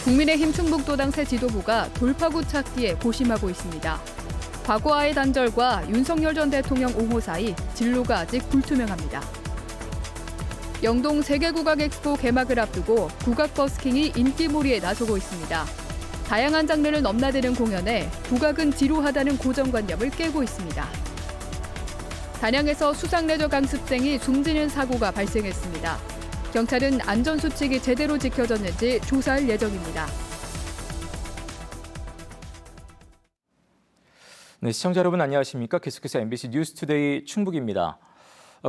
국민의힘 충북도당 새 지도부가 돌파구 찾기에 고심하고 있습니다. 과거와의 단절과 윤석열 전 대통령 옹호 사이 진로가 아직 불투명합니다. 영동 세계국악 엑스포 개막을 앞두고 국악 버스킹이 인기몰이에 나서고 있습니다. 다양한 장르를 넘나드는 공연에 국악은 지루하다는 고정관념을 깨고 있습니다. 단양에서 수상레저 강습생이 숨지는 사고가 발생했습니다. 경찰은 안전수칙이 제대로 지켜졌는지 조사할 예정입니다. 네, 시청자 여러분 안녕하십니까? 계속해서 MBC 뉴스투데이 충북입니다.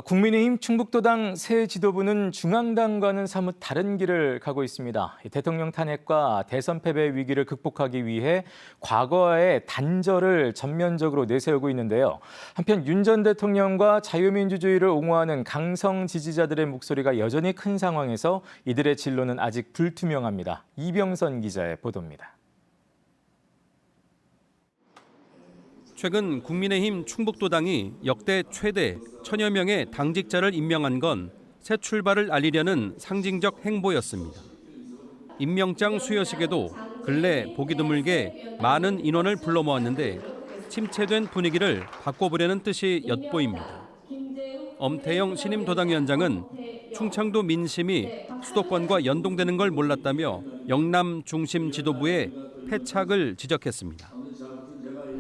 국민의힘 충북도당 새 지도부는 중앙당과는 사뭇 다른 길을 가고 있습니다. 대통령 탄핵과 대선 패배 위기를 극복하기 위해 과거의 단절을 전면적으로 내세우고 있는데요. 한편 윤 전 대통령과 자유민주주의를 옹호하는 강성 지지자들의 목소리가 여전히 큰 상황에서 이들의 진로는 아직 불투명합니다. 이병선 기자의 보도입니다. 최근 국민의힘 충북도당이 역대 최대 1000여 명의 당직자를 임명한 건 새 출발을 알리려는 상징적 행보였습니다. 임명장 수여식에도 근래 보기 드물게 많은 인원을 불러 모았는데 침체된 분위기를 바꿔보려는 뜻이 엿보입니다. 엄태영 신임 도당위원장은 충청도 민심이 수도권과 연동되는 걸 몰랐다며 영남 중심 지도부의 패착을 지적했습니다.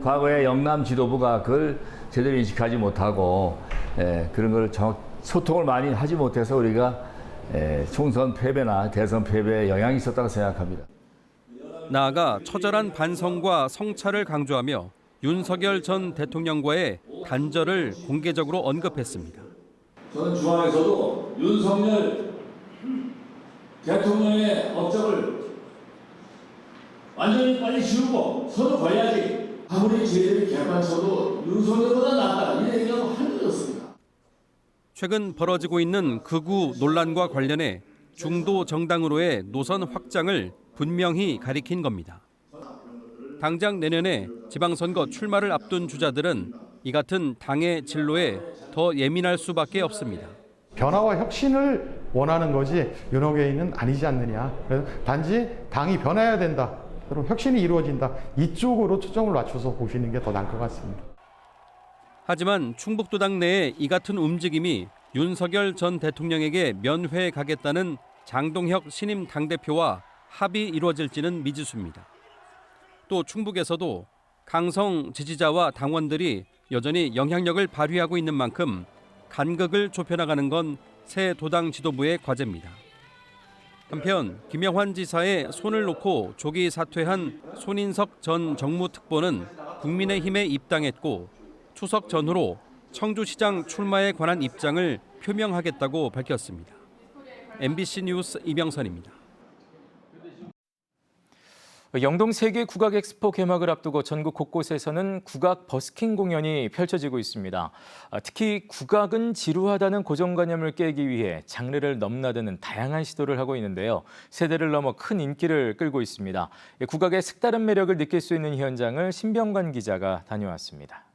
과거에 영남 지도부가 그걸 제대로 인식하지 못하고 그런 걸 소통을 많이 하지 못해서 우리가 총선 패배나 대선 패배에 영향이 있었다고 생각합니다. 나아가 처절한 반성과 성찰을 강조하며 윤석열 전 대통령과의 단절을 공개적으로 언급했습니다. 저는 중앙에서도 윤석열 대통령의 업적을 완전히 빨리 지우고 손을 봐야지. 아무리 저희들이 개판쳐도 윤석열보다 낫다 이런 얘기가 한해졌습니다. 최근 벌어지고 있는 극우 논란과 관련해 중도 정당으로의 노선 확장을 분명히 가리킨 겁니다. 당장 내년에 지방선거 출마를 앞둔 주자들은 이 같은 당의 진로에 더 예민할 수밖에 없습니다. 변화와 혁신을 원하는 것이 윤호개인은 아니지 않느냐. 그래서 단지 당이 변해야 된다. 그럼 혁신이 이루어진다. 이쪽으로 초점을 맞춰서 보시는 게 더 나을 것 같습니다. 하지만 충북도당 내에 이 같은 움직임이 윤석열 전 대통령에게 면회 가겠다는 장동혁 신임 당대표와 합의 이루어질지는 미지수입니다. 또 충북에서도 강성 지지자와 당원들이 여전히 영향력을 발휘하고 있는 만큼 간극을 좁혀나가는 건 새 도당 지도부의 과제입니다. 한편 김영환 지사의 손을 놓고 조기 사퇴한 손인석 전 정무특보는 국민의힘에 입당했고 추석 전후로 청주시장 출마에 관한 입장을 표명하겠다고 밝혔습니다. MBC 뉴스 이병선입니다. 영동 세계 국악 엑스포 개막을 앞두고 전국 곳곳에서는 국악 버스킹 공연이 펼쳐지고 있습니다. 특히 국악은 지루하다는 고정관념을 깨기 위해 장르를 넘나드는 다양한 시도를 하고 있는데요. 세대를 넘어 큰 인기를 끌고 있습니다. 국악의 색다른 매력을 느낄 수 있는 현장을 신병관 기자가 다녀왔습니다.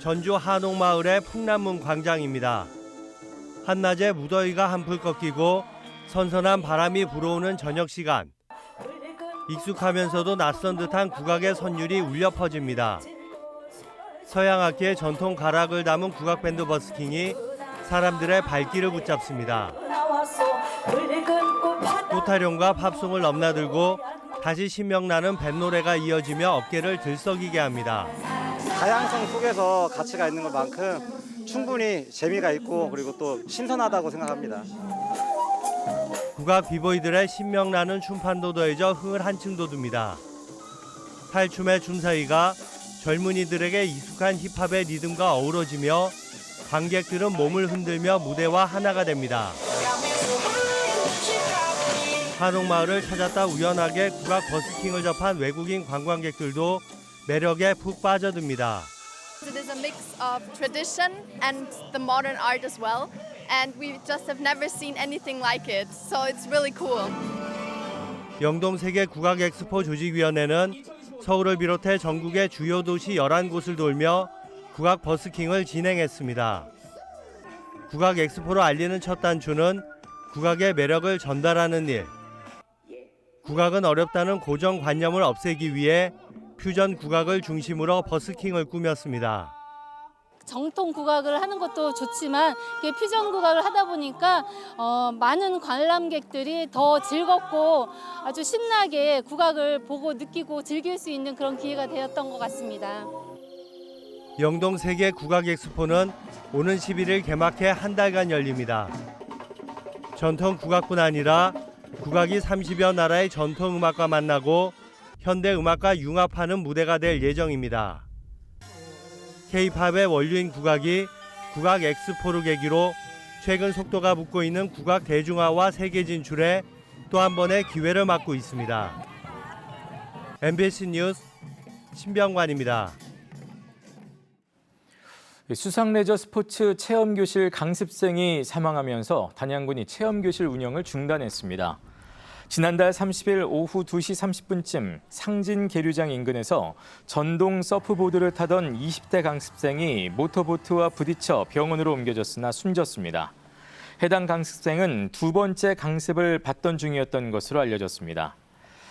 전주 한옥마을의 풍남문 광장입니다. 한낮에 무더위가 한풀 꺾이고 선선한 바람이 불어오는 저녁 시간. 익숙하면서도 낯선 듯한 국악의 선율이 울려 퍼집니다. 서양악기의 전통 가락을 담은 국악밴드 버스킹이 사람들의 발길을 붙잡습니다. 꽃타령과 팝송을 넘나들고 다시 신명나는 뱃노래가 이어지며 어깨를 들썩이게 합니다. 다양성 속에서 가치가 있는 것만큼 충분히 재미가 있고 그리고 또 신선하다고 생각합니다. 국악 비보이들의 신명나는 춤판도 더해져 흥을 한층 돋웁니다. 탈춤의 춤사위가 젊은이들에게 익숙한 힙합의 리듬과 어우러지며 관객들은 몸을 흔들며 무대와 하나가 됩니다. 한옥마을을 찾았다 우연하게 국악 버스킹을 접한 외국인 관광객들도 매력에 푹 빠져듭니다. It is a mix of tradition and the modern art as well, and we just have never seen anything like it, so it's really cool. 영동 세계 국악 엑스포 조직위원회는 서울을 비롯해 전국의 주요 도시 11곳을 돌며 국악 버스킹을 진행했습니다. 국악 엑스포로 알리는 첫 단추는 국악의 매력을 전달하는 일. 국악은 어렵다는 고정관념을 없애기 위해 퓨전 국악을 중심으로 버스킹을 꾸몄습니다. 정통 국악을 하는 것도 좋지만 이게 퓨전 국악을 하다 보니까 많은 관람객들이 더 즐겁고 아주 신나게 국악을 보고 느끼고 즐길 수 있는 그런 기회가 되었던 것 같습니다. 영동 세계 국악 엑스포는 오는 11일 개막해 한 달간 열립니다. 전통 국악뿐 아니라 국악이 30여 나라의 전통 음악과 만나고 현대 음악과 융합하는 무대가 될 예정입니다. K-팝의 원류인 국악이 국악 엑스포를 계기로 최근 속도가 붙고 있는 국악 대중화와 세계 진출에 또 한 번의 기회를 맞고 있습니다. MBC 뉴스 신병관입니다. 수상레저 스포츠 체험교실 강습생이 사망하면서 단양군이 체험교실 운영을 중단했습니다. 지난달 30일 오후 2시 30분쯤 상진 계류장 인근에서 전동 서프보드를 타던 20대 강습생이 모터보트와 부딪혀 병원으로 옮겨졌으나 숨졌습니다. 해당 강습생은 두 번째 강습을 받던 중이었던 것으로 알려졌습니다.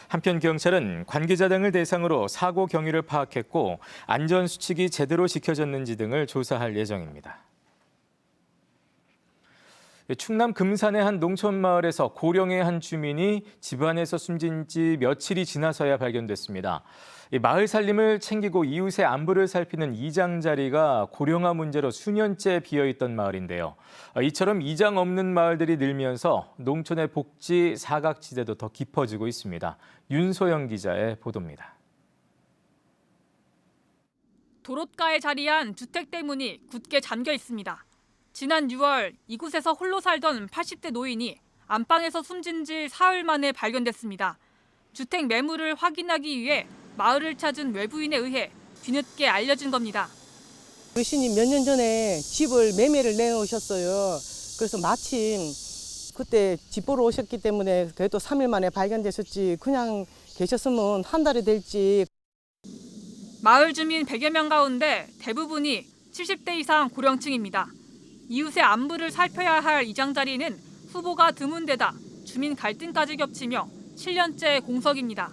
한편 경찰은 관계자 등을 대상으로 사고 경위를 파악했고 안전수칙이 제대로 지켜졌는지 등을 조사할 예정입니다. 충남 금산의 한 농촌마을에서 고령의 한 주민이 집안에서 숨진 지 며칠이 지나서야 발견됐습니다. 마을 살림을 챙기고 이웃의 안부를 살피는 이장 자리가 고령화 문제로 수년째 비어있던 마을인데요. 이처럼 이장 없는 마을들이 늘면서 농촌의 복지 사각지대도 더 깊어지고 있습니다. 윤소영 기자의 보도입니다. 도로가에 자리한 주택 문이 굳게 잠겨 있습니다. 지난 6월 이곳에서 홀로 살던 80대 노인이 안방에서 숨진 지 사흘 만에 발견됐습니다. 주택 매물을 확인하기 위해 마을을 찾은 외부인에 의해 뒤늦게 알려진 겁니다. 어르신이 몇 년 전에 집을 매매를 내놓으셨어요. 그래서 마침 그때 집 보러 오셨기 때문에 그래도 3일 만에 발견됐었지 그냥 계셨으면 한 달이 될지. 마을 주민 100여 명 가운데 대부분이 70대 이상 고령층입니다. 이웃의 안부를 살펴야 할 이장 자리는 후보가 드문 데다 주민 갈등까지 겹치며 7년째 공석입니다.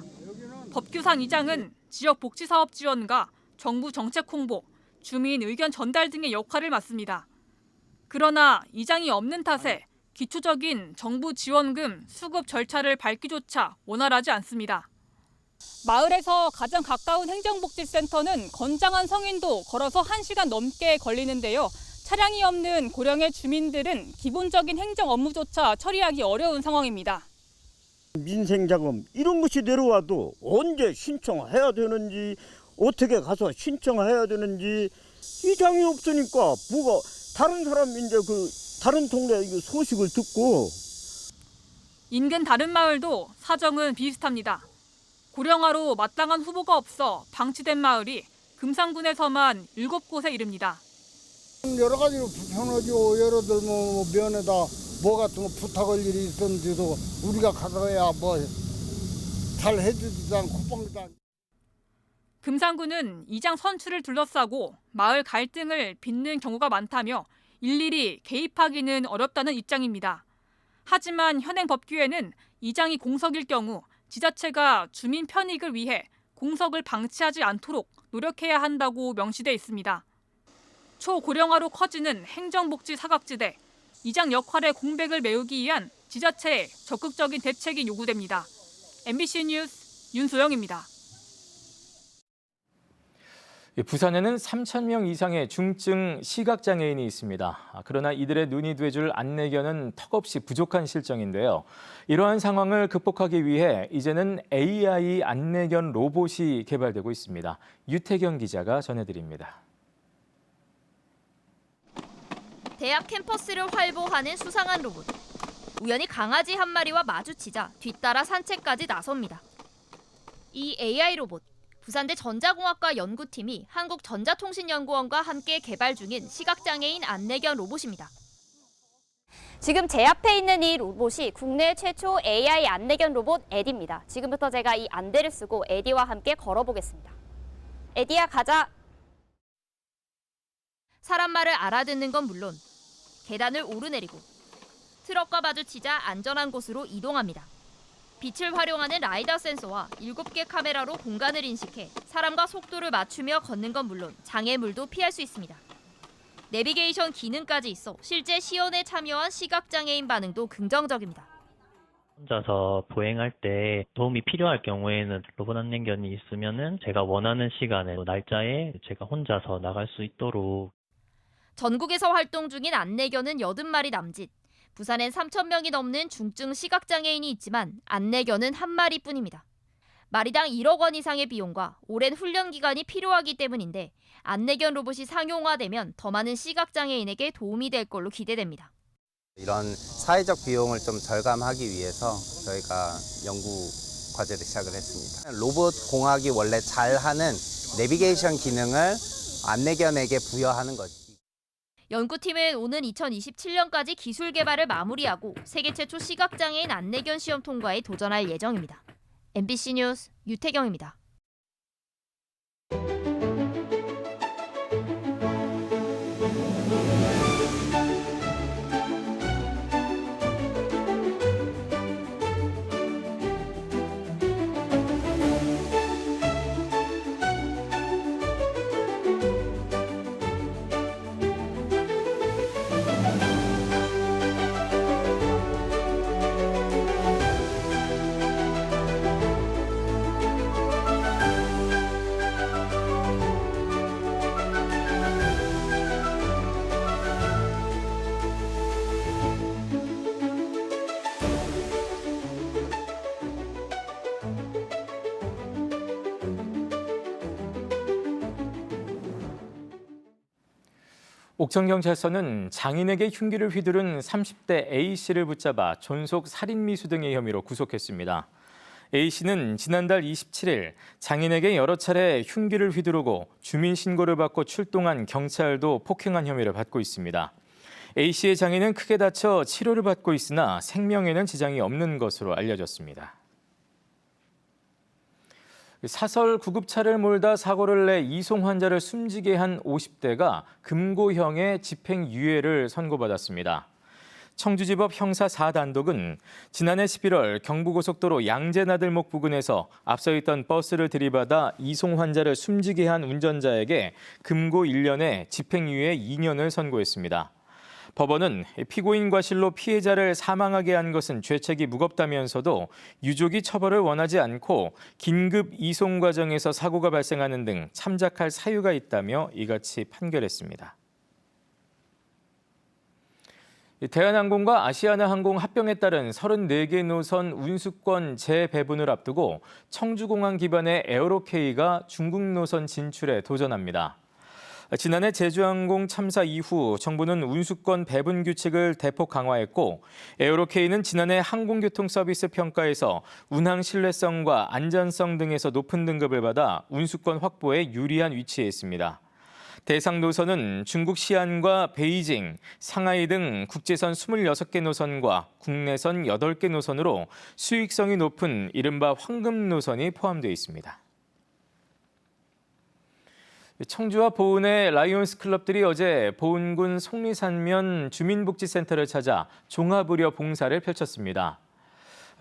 법규상 이장은 지역 복지사업 지원과 정부 정책 홍보, 주민 의견 전달 등의 역할을 맡습니다. 그러나 이장이 없는 탓에 기초적인 정부 지원금 수급 절차를 밟기조차 원활하지 않습니다. 마을에서 가장 가까운 행정복지센터는 건장한 성인도 걸어서 1시간 넘게 걸리는데요. 차량이 없는 고령의 주민들은 기본적인 행정 업무조차 처리하기 어려운 상황입니다. 민생자금 이런 것이 내려와도 언제 신청해야 되는지 어떻게 가서 신청해야 되는지 이장이 없으니까 뭐가 다른 사람 이제 다른 동네 소식을 듣고. 인근 다른 마을도 사정은 비슷합니다. 고령화로 마땅한 후보가 없어 방치된 마을이 금산군에서만 7곳에 이릅니다. 여러 가지로 불편하죠. 예를 들면 면에다 뭐 같은 거 부탁할 일이 있었는데도 우리가 가서야 뭐 잘 해주지도 않고 뻥도 안. 금산군은 이장 선출을 둘러싸고 마을 갈등을 빚는 경우가 많다며 일일이 개입하기는 어렵다는 입장입니다. 하지만 현행 법규에는 이장이 공석일 경우 지자체가 주민 편익을 위해 공석을 방치하지 않도록 노력해야 한다고 명시돼 있습니다. 초고령화로 커지는 행정복지 사각지대, 이장 역할의 공백을 메우기 위한 지자체의 적극적인 대책이 요구됩니다. MBC 뉴스 윤소영입니다. 부산에는 3,000명 이상의 중증 시각장애인이 있습니다. 그러나 이들의 눈이 돼줄 안내견은 턱없이 부족한 실정인데요. 이러한 상황을 극복하기 위해 이제는 AI 안내견 로봇이 개발되고 있습니다. 유태경 기자가 전해드립니다. 대학 캠퍼스를 활보하는 수상한 로봇. 우연히 강아지 한 마리와 마주치자 뒤따라 산책까지 나섭니다. 이 AI 로봇, 부산대 전자공학과 연구팀이 한국전자통신연구원과 함께 개발 중인 시각장애인 안내견 로봇입니다. 지금 제 앞에 있는 이 로봇이 국내 최초 AI 안내견 로봇 에디입니다. 지금부터 제가 이 안대를 쓰고 에디와 함께 걸어보겠습니다. 에디야, 가자. 사람 말을 알아듣는 건 물론 계단을 오르내리고 트럭과 마주치자 안전한 곳으로 이동합니다. 빛을 활용하는 라이다 센서와 7개 카메라로 공간을 인식해 사람과 속도를 맞추며 걷는 건 물론 장애물도 피할 수 있습니다. 내비게이션 기능까지 있어 실제 시연에 참여한 시각장애인 반응도 긍정적입니다. 혼자서 보행할 때 도움이 필요할 경우에는 로봇 안내견이 있으면은 제가 원하는 시간에 날짜에 제가 혼자서 나갈 수 있도록. 전국에서 활동 중인 안내견은 80마리 남짓. 부산엔 3,000명이 넘는 중증 시각장애인이 있지만 안내견은 한 마리뿐입니다. 마리당 1억 원 이상의 비용과 오랜 훈련 기간이 필요하기 때문인데 안내견 로봇이 상용화되면 더 많은 시각장애인에게 도움이 될 걸로 기대됩니다. 이런 사회적 비용을 좀 절감하기 위해서 저희가 연구 과제를 시작을 했습니다. 로봇 공학이 원래 잘하는 내비게이션 기능을 안내견에게 부여하는 거지. 연구팀은 오는 2027년까지 기술 개발을 마무리하고 세계 최초 시각장애인 안내견 시험 통과에 도전할 예정입니다. MBC 뉴스 유태경입니다. 옥천경찰서는 장인에게 흉기를 휘두른 30대 A씨를 붙잡아 존속 살인미수 등의 혐의로 구속했습니다. A씨는 지난달 27일 장인에게 여러 차례 흉기를 휘두르고 주민신고를 받고 출동한 경찰도 폭행한 혐의를 받고 있습니다. A씨의 장인은 크게 다쳐 치료를 받고 있으나 생명에는 지장이 없는 것으로 알려졌습니다. 사설 구급차를 몰다 사고를 내 이송 환자를 숨지게 한 50대가 금고형의 집행유예를 선고받았습니다. 청주지법 형사 4단독은 지난해 11월 경부고속도로 양재나들목 부근에서 앞서 있던 버스를 들이받아 이송 환자를 숨지게 한 운전자에게 금고 1년에 집행유예 2년을 선고했습니다. 법원은 피고인 과실로 피해자를 사망하게 한 것은 죄책이 무겁다면서도 유족이 처벌을 원하지 않고 긴급 이송 과정에서 사고가 발생하는 등 참작할 사유가 있다며 이같이 판결했습니다. 대한항공과 아시아나항공 합병에 따른 34개 노선 운수권 재배분을 앞두고 청주공항 기반의 에어로케이가 중국 노선 진출에 도전합니다. 지난해 제주항공 참사 이후 정부는 운수권 배분 규칙을 대폭 강화했고 에어로케이는 지난해 항공교통 서비스 평가에서 운항 신뢰성과 안전성 등에서 높은 등급을 받아 운수권 확보에 유리한 위치에 있습니다. 대상 노선은 중국 시안과 베이징, 상하이 등 국제선 26개 노선과 국내선 8개 노선으로 수익성이 높은 이른바 황금 노선이 포함되어 있습니다. 청주와 보은의 라이온스 클럽들이 어제 보은군 속리산면 주민복지센터를 찾아 종합의료 봉사를 펼쳤습니다.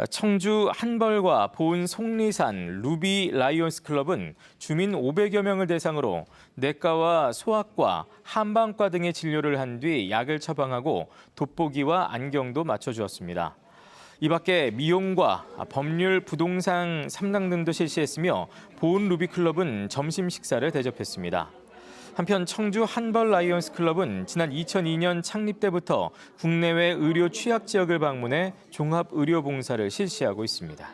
청주 한벌과 보은 속리산 루비 라이온스 클럽은 주민 500여 명을 대상으로 내과와 소아과, 한방과 등의 진료를 한 뒤 약을 처방하고 돋보기와 안경도 맞춰주었습니다. 이 밖에 미용과 법률, 부동산, 상담 등도 실시했으며 보은 루비클럽은 점심 식사를 대접했습니다. 한편 청주 한벌 라이온스 클럽은 지난 2002년 창립 때부터 국내외 의료 취약 지역을 방문해 종합 의료 봉사를 실시하고 있습니다.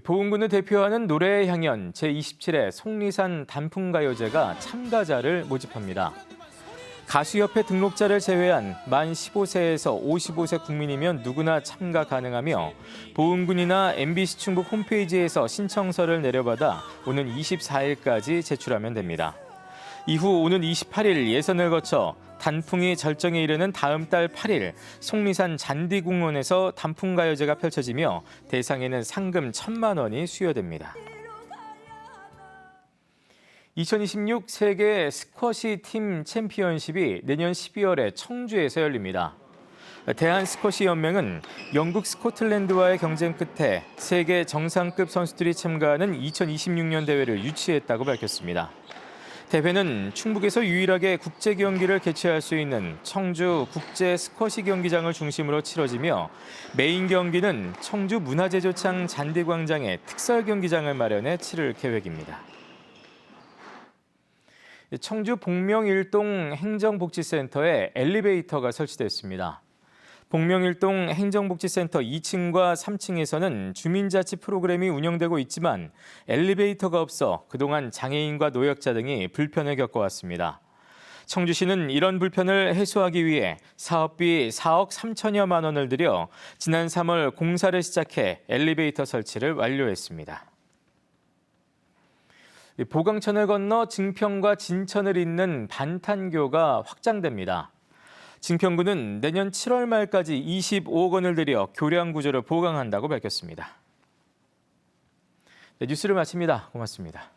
보은군을 대표하는 노래의 향연 제27회 속리산 단풍가요제가 참가자를 모집합니다. 가수협회 등록자를 제외한 만 15세에서 55세 국민이면 누구나 참가 가능하며 보은군이나 MBC 충북 홈페이지에서 신청서를 내려받아 오는 24일까지 제출하면 됩니다. 이후 오는 28일 예선을 거쳐 단풍이 절정에 이르는 다음 달 8일 속리산 잔디공원에서 단풍가요제가 펼쳐지며 대상에는 상금 1,000만 원이 수여됩니다. 2026 세계 스쿼시 팀 챔피언십이 내년 12월에 청주에서 열립니다. 대한스쿼시연맹은 영국 스코틀랜드와의 경쟁 끝에 세계 정상급 선수들이 참가하는 2026년 대회를 유치했다고 밝혔습니다. 대회는 충북에서 유일하게 국제 경기를 개최할 수 있는 청주 국제 스쿼시 경기장을 중심으로 치러지며 메인 경기는 청주 문화제조창 잔디광장에 특설 경기장을 마련해 치를 계획입니다. 청주 복명일동 행정복지센터에 엘리베이터가 설치됐습니다. 복명일동 행정복지센터 2층과 3층에서는 주민자치 프로그램이 운영되고 있지만 엘리베이터가 없어 그동안 장애인과 노약자 등이 불편을 겪어왔습니다. 청주시는 이런 불편을 해소하기 위해 사업비 4억 3천여만 원을 들여 지난 3월 공사를 시작해 엘리베이터 설치를 완료했습니다. 보강천을 건너 증평과 진천을 잇는 반탄교가 확장됩니다. 증평구는 내년 7월 말까지 25억 원을 들여 교량 구조를 보강한다고 밝혔습니다. 네, 뉴스를 마칩니다. 고맙습니다.